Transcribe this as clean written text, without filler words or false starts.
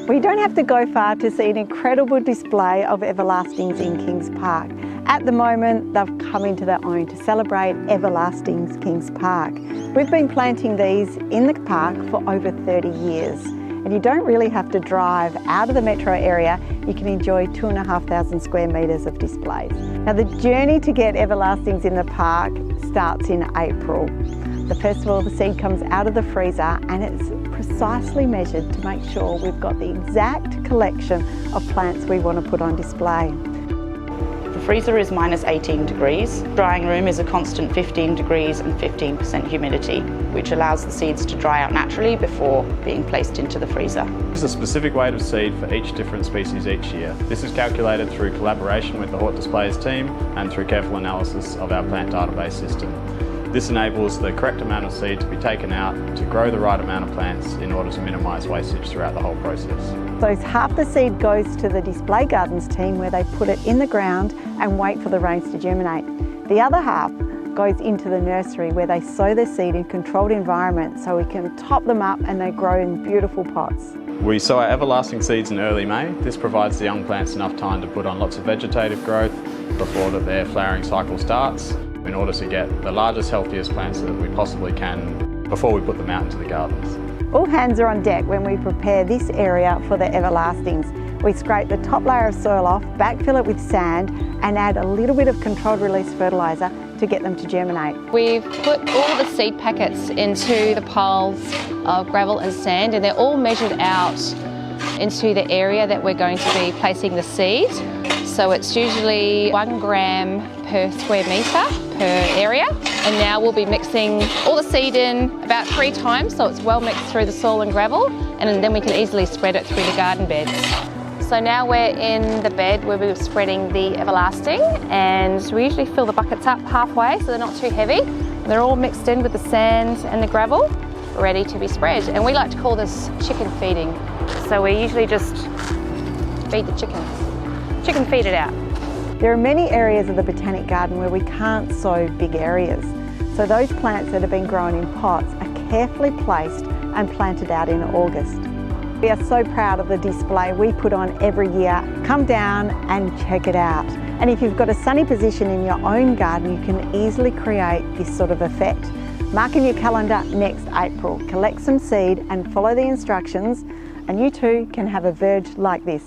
We don't have to go far to see an incredible display of everlastings in Kings Park. At the moment, they've come into their own to celebrate Everlastings Kings Park. We've been planting these in the park for over 30 years. And you don't really have to drive out of the metro area. You can enjoy 2,500 square metres of displays. Now the journey to get everlastings in the park starts in April. The first of all, the seed comes out of the freezer and it's precisely measured to make sure we've got the exact collection of plants we want to put on display. The freezer is minus 18 degrees. Drying room is a constant 15 degrees and 15% humidity, which allows the seeds to dry out naturally before being placed into the freezer. There's a specific weight of seed for each different species each year. This is calculated through collaboration with the Hort Displays team and through careful analysis of our plant database system. This enables the correct amount of seed to be taken out to grow the right amount of plants in order to minimise wastage throughout the whole process. So half the seed goes to the display gardens team where they put it in the ground and wait for the rains to germinate. The other half goes into the nursery where they sow their seed in controlled environments so we can top them up and they grow in beautiful pots. We sow our everlasting seeds in early May. This provides the young plants enough time to put on lots of vegetative growth before their flowering cycle starts, in order to get the largest, healthiest plants that we possibly can before we put them out into the gardens. All hands are on deck when we prepare this area for the everlastings. We scrape the top layer of soil off, backfill it with sand and add a little bit of controlled release fertiliser to get them to germinate. We've put all the seed packets into the piles of gravel and sand and they're all measured out into the area that we're going to be placing the seed. So it's usually 1 gram per square metre per area. And now we'll be mixing all the seed in about 3 times so it's well mixed through the soil and gravel, and then we can easily spread it through the garden beds. So now we're in the bed where we're spreading the everlasting, and we usually fill the buckets up halfway so they're not too heavy. They're all mixed in with the sand and the gravel, ready to be spread. And we like to call this chicken feeding. So we usually just feed the chickens. Chicken feed it out. There are many areas of the Botanic Garden where we can't sow big areas. So those plants that have been grown in pots are carefully placed and planted out in August. We are so proud of the display we put on every year. Come down and check it out. And if you've got a sunny position in your own garden, you can easily create this sort of effect. Mark in your calendar next April. Collect some seed and follow the instructions, and you too can have a verge like this.